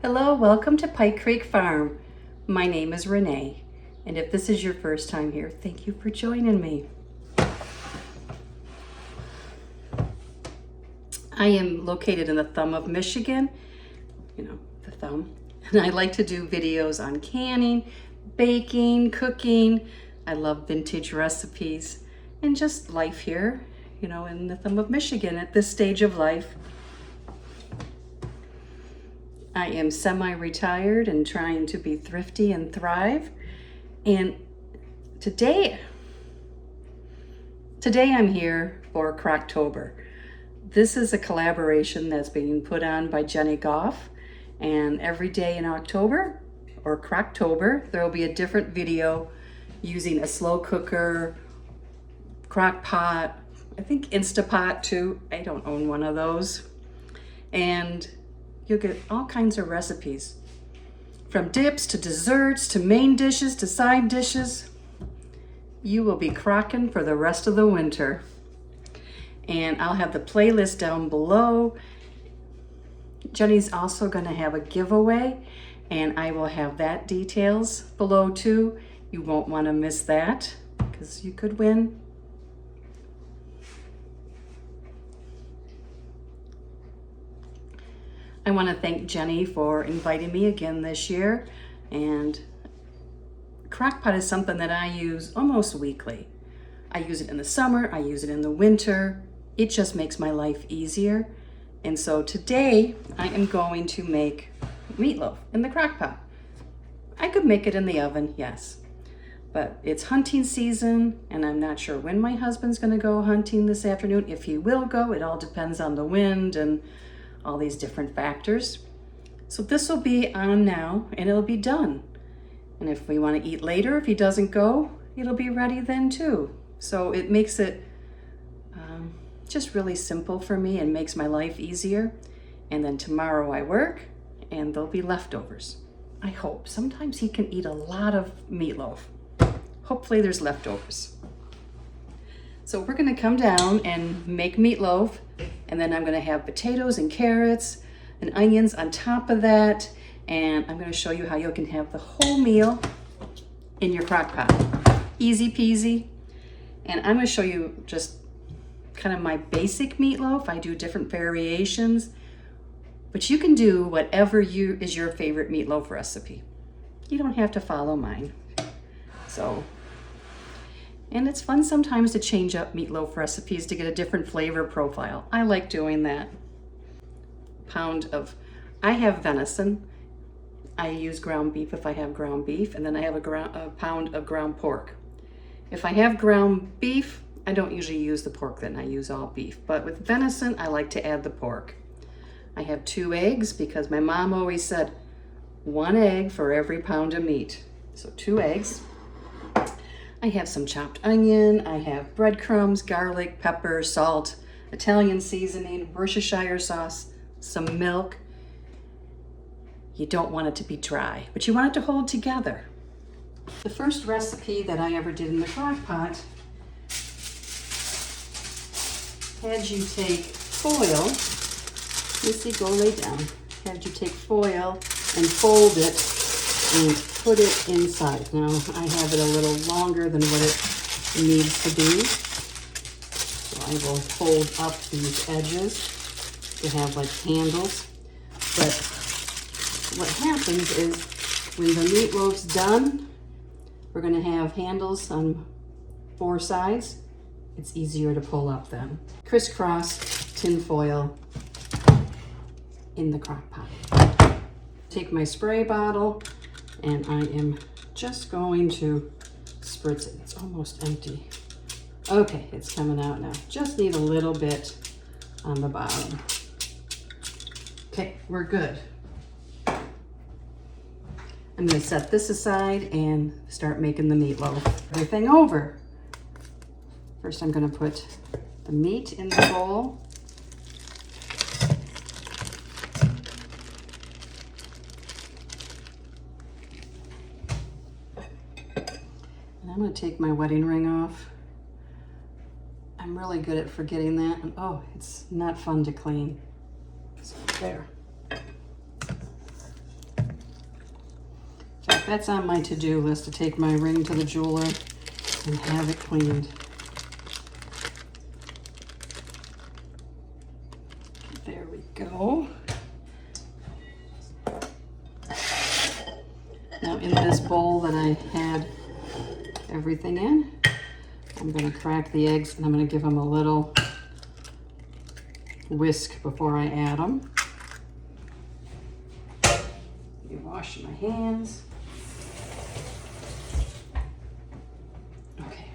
Hello, welcome to Pike Creek Farm. My name is Renee, and if this is your first time here, thank you for joining me. I am located in the thumb of Michigan, the thumb, and I like to do videos on canning, baking, cooking. I love vintage recipes and just life here, in the thumb of Michigan at this stage of life. I am semi-retired and trying to be thrifty and thrive. And today I'm here for Croctober. This is a collaboration that's being put on by Jeni, and every day in October, or Croctober, there will be a different video using a slow cooker, Crockpot, I think Instapot too. I don't own one of those. And you'll get all kinds of recipes, from dips to desserts to main dishes to side dishes. You will be crocking for the rest of the winter. And I'll have the playlist down below. Jeni's also going to have a giveaway, and I will have that details below too. You won't want to miss that because you could win. I want to thank Jeni for inviting me again this year, and Crockpot is something that I use almost weekly. I use it in the summer, I use it in the winter. It just makes my life easier. And so today I am going to make meatloaf in the Crockpot. I could make it in the oven, yes, but it's hunting season and I'm not sure when my husband's going to go hunting this afternoon. If he will go, it all depends on the wind and all these different factors. So this will be on now and it'll be done. And if we want to eat later, if he doesn't go, it'll be ready then too. So it makes it just really simple for me and makes my life easier. And then tomorrow I work and there'll be leftovers. I hope. Sometimes he can eat a lot of meatloaf. Hopefully there's leftovers. So we're going to come down and make meatloaf, and then I'm going to have potatoes and carrots and onions on top of that, and I'm going to show you how you can have the whole meal in your crock pot. Easy peasy. And I'm going to show you just kind of my basic meatloaf. I do different variations, but you can do whatever is your favorite meatloaf recipe. You don't have to follow mine. And it's fun sometimes to change up meatloaf recipes to get a different flavor profile. I like doing that. I have venison. I use ground beef if I have ground beef, and then I have a pound of ground pork. If I have ground beef, I don't usually use the pork then, I use all beef. But with venison, I like to add the pork. I have 2 eggs because my mom always said 1 egg for every pound of meat. So 2 eggs. I have some chopped onion, I have breadcrumbs, garlic, pepper, salt, Italian seasoning, Worcestershire sauce, some milk. You don't want it to be dry, but you want it to hold together. The first recipe that I ever did in the crock pot had you take foil, Missy, go lay down, had you take foil and fold it and put it inside. Now I have it a little longer than what it needs to be. So I will fold up these edges to have like handles. But what happens is when the meatloaf's done, we're going to have handles on 4 sides. It's easier to pull up then. Crisscross tin foil in the crock pot. Take my spray bottle and I am just going to spritz it. It's almost empty. Okay, it's coming out now. Just need a little bit on the bottom. Okay, we're good. I'm going to set this aside and start making the meatloaf. Everything over. First, I'm going to put the meat in the bowl. And I'm going to take my wedding ring off. I'm really good at forgetting that. And oh, it's not fun to clean. So there. That's on my to-do list, to take my ring to the jeweler and have it cleaned. There we go. Now in this bowl that I had everything in, I'm going to crack the eggs and I'm going to give them a little whisk before I add them. You wash my hands. Okay.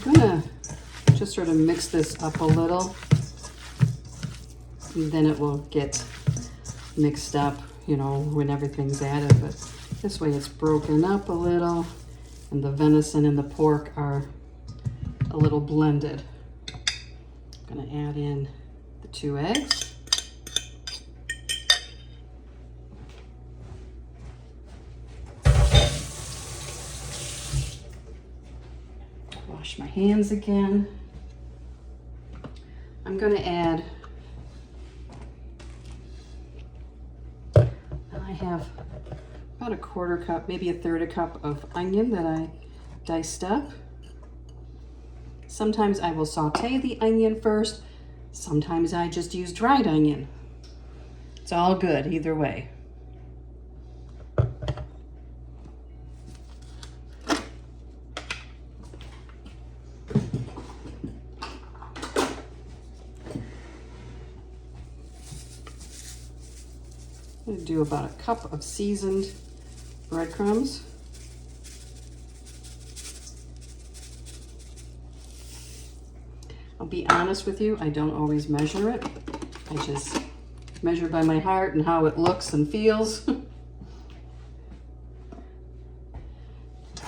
I'm gonna just sort of mix this up a little, and then it will get mixed up, you know, when everything's added. But this way it's broken up a little, and the venison and the pork are a little blended. I'm gonna add in the 2 eggs. Wash my hands again. I'm going to add, I have about a 1/4 cup, maybe a 1/3 cup of onion that I diced up. Sometimes I will saute the onion first. Sometimes I just use dried onion. It's all good either way. I'm going to do about a cup of seasoned breadcrumbs. I'll be honest with you, I don't always measure it. I just measure by my heart and how it looks and feels. I'm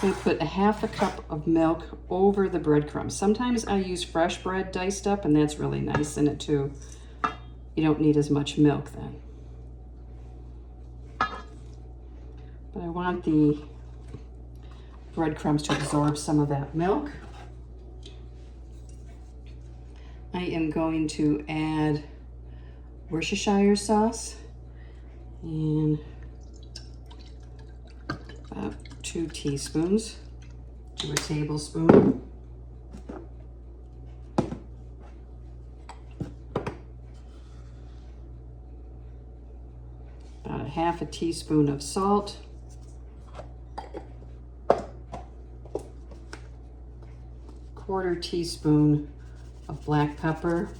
going to put a 1/2 cup of milk over the breadcrumbs. Sometimes I use fresh bread diced up, and that's really nice in it too. You don't need as much milk then. But I want the breadcrumbs to absorb some of that milk. I am going to add Worcestershire sauce and about 2 teaspoons to a tablespoon. About a 1/2 teaspoon of salt. 1/4 teaspoon of black pepper,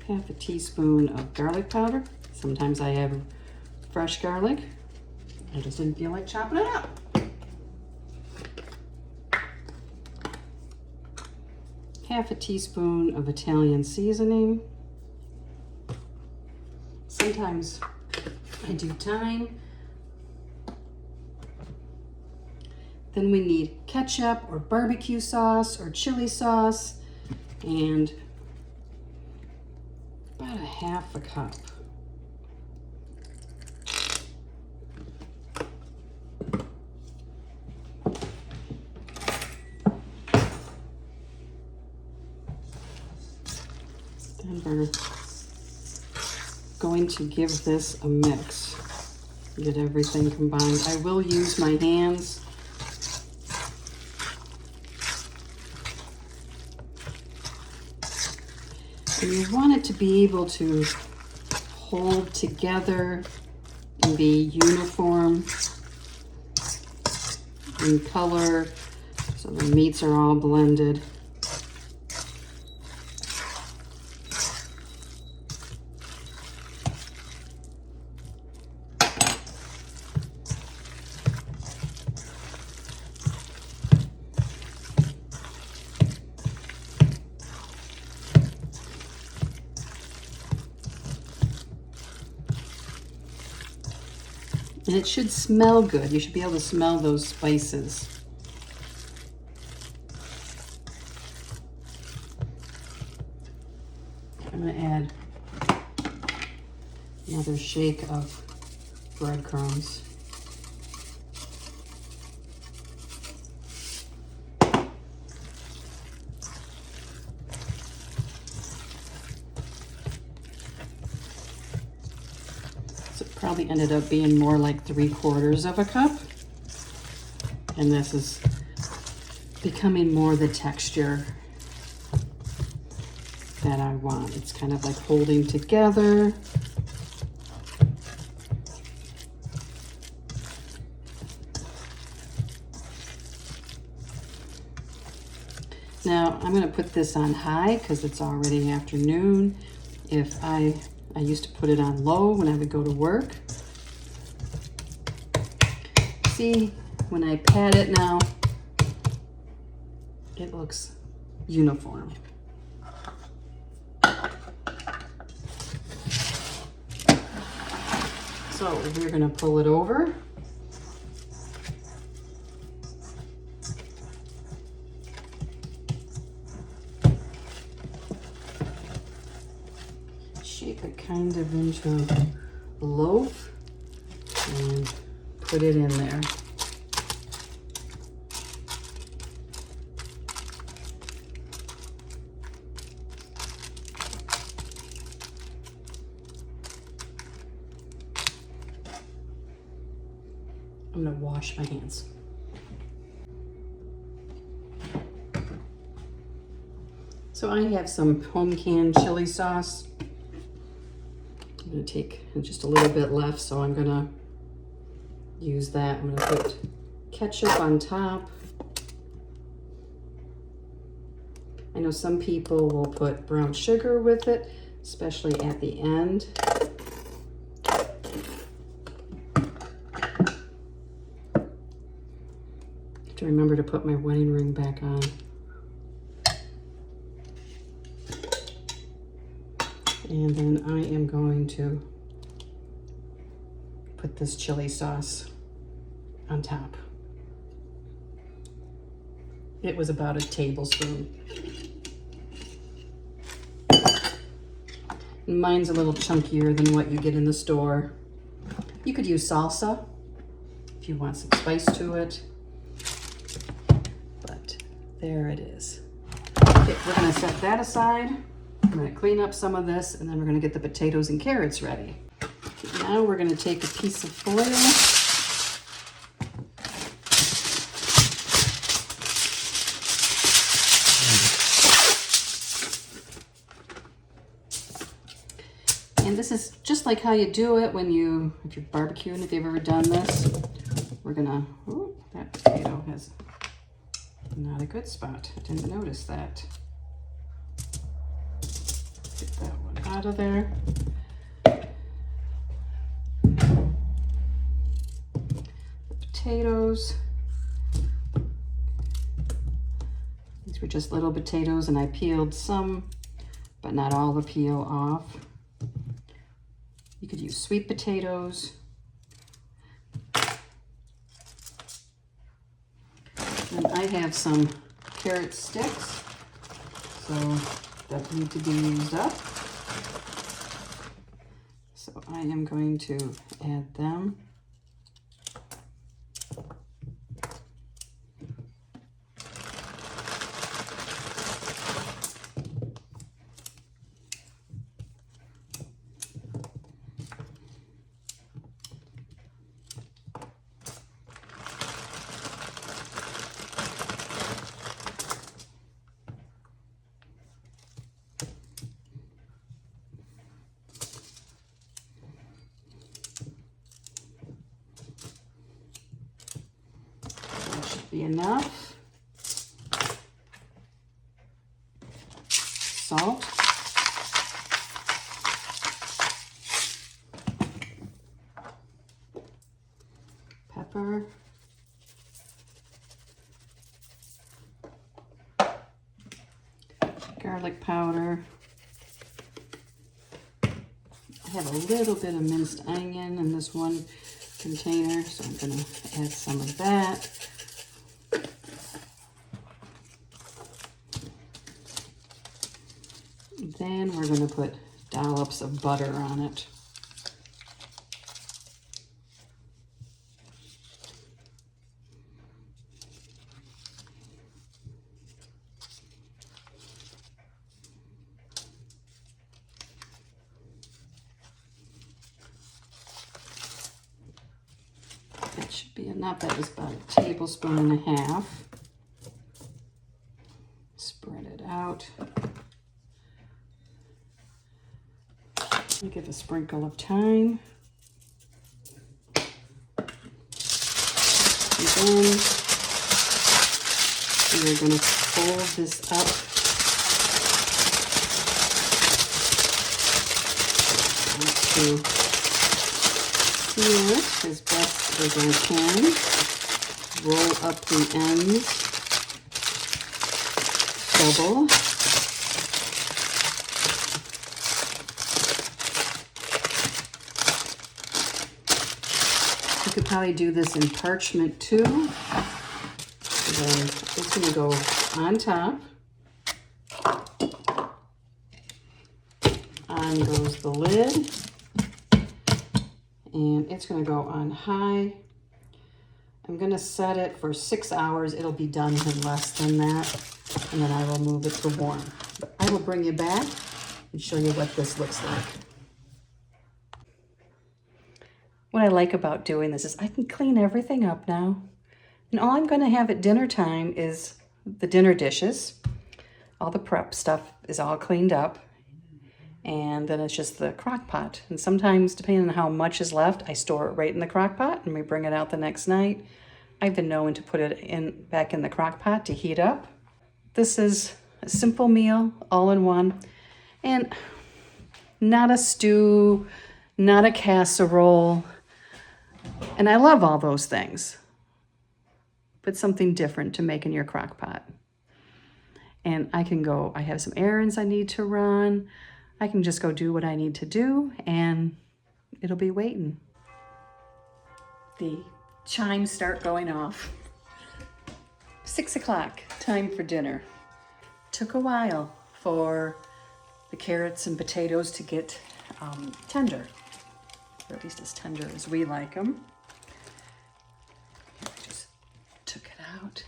1/2 teaspoon of garlic powder. Sometimes I have fresh garlic. I just didn't feel like chopping it up. 1/2 teaspoon of Italian seasoning. Sometimes I do thyme. Then we need ketchup or barbecue sauce or chili sauce, and about a 1/2 cup. Then we're going to give this a mix. Get everything combined. I will use my hands. And you want it to be able to hold together and be uniform in color, so the meats are all blended. And it should smell good. You should be able to smell those spices. I'm going to add another shake of breadcrumbs. So it probably ended up being more like 3/4 of a cup. And this is becoming more the texture that I want. It's kind of like holding together. Now I'm going to put this on high because it's already afternoon. If I used to put it on low when I would go to work. See, when I pat it now, it looks uniform. So we're going to pull it over. Shape it kind of into a loaf and put it in there. I'm going to wash my hands. So I have some home canned chili sauce. I'm going to take just a little bit left, so I'm going to use that. I'm going to put ketchup on top. I know some people will put brown sugar with it, especially at the end. To remember to put my wedding ring back on. And then I am going to put this chili sauce on top. It was about a tablespoon. Mine's a little chunkier than what you get in the store. You could use salsa if you want some spice to it. There it is. Okay, we're going to set that aside. I'm going to clean up some of this, and then we're going to get the potatoes and carrots ready. Okay, now we're going to take a piece of foil. And this is just like how you do it when if you're barbecuing, if you've ever done this. We're going to, oh, that potato has not a good spot. Didn't notice that. Get that one out of there. The potatoes. These were just little potatoes, and I peeled some, but not all the peel off. You could use sweet potatoes. And I have some carrot sticks, so that need to be used up. So I am going to add them. Be enough. Salt. Pepper. Garlic powder. I have a little bit of minced onion in this one container, so I'm gonna add some of that. Then we're gonna put dollops of butter on it. That should be enough. That was about a tablespoon and a half. Spread it out. Give a sprinkle of thyme. And then we're going to fold this up. To seal it as best as I can. Roll up the ends. Double. You could probably do this in parchment too. And then it's going to go on top. On goes the lid. And it's going to go on high. I'm going to set it for 6 hours. It'll be done in less than that. And then I will move it to warm. But I will bring you back and show you what this looks like. What I like about doing this is I can clean everything up now. And all I'm going to have at dinner time is the dinner dishes. All the prep stuff is all cleaned up. And then it's just the crock pot. And sometimes, depending on how much is left, I store it right in the crock pot and we bring it out the next night. I've been known to put it back in the crock pot to heat up. This is a simple meal, all in one. And not a stew, not a casserole. And I love all those things. But something different to make in your crock pot. And I can go, I have some errands I need to run. I can just go do what I need to do and it'll be waiting. The chimes start going off. 6 o'clock, time for dinner. Took a while for the carrots and potatoes to get tender, or at least as tender as we like them. I just took it out.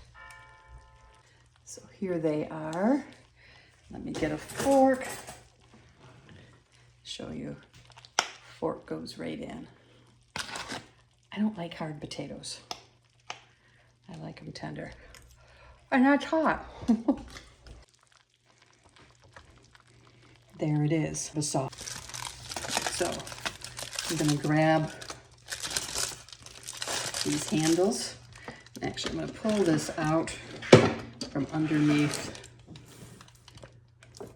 So here they are. Let me get a fork. Show you, fork goes right in. I don't like hard potatoes. I like them tender. And that's hot. There it is, the sauce. So I'm gonna grab these handles. Actually, I'm gonna pull this out from underneath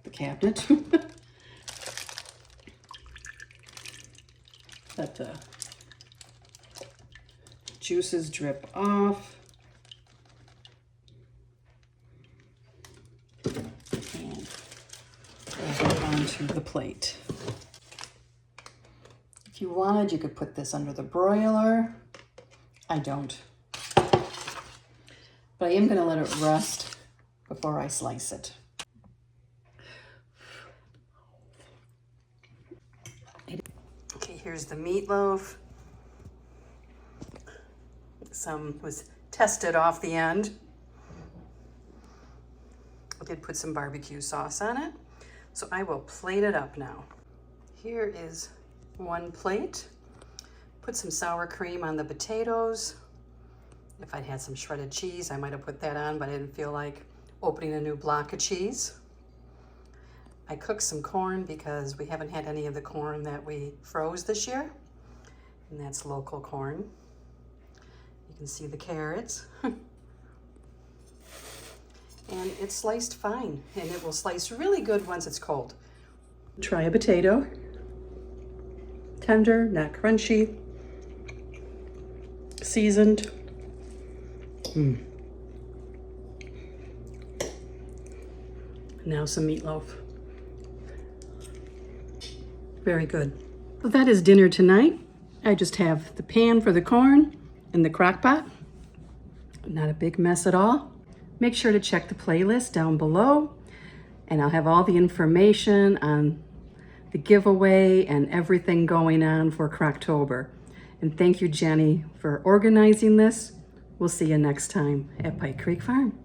the cabinet. Let the juices drip off. And over onto the plate. If you wanted, you could put this under the broiler. I don't. But I am going to let it rest before I slice it. Okay, here's the meatloaf. Some was tested off the end. I did put some barbecue sauce on it. So I will plate it up now. Here is one plate. Put some sour cream on the potatoes. If I'd had some shredded cheese, I might have put that on, but I didn't feel like opening a new block of cheese. I cooked some corn because we haven't had any of the corn that we froze this year, and that's local corn. You can see the carrots. And it's sliced fine, and it will slice really good once it's cold. Try a potato. Tender, not crunchy. Seasoned. Now some meatloaf. Very good. Well, that is dinner tonight. I just have the pan for the corn and the crock pot. Not a big mess at all. Make sure to check the playlist down below, and I'll have all the information on the giveaway and everything going on for Croctober. And thank you, Jeni, for organizing this. We'll see you next time at Pike Creek Farm.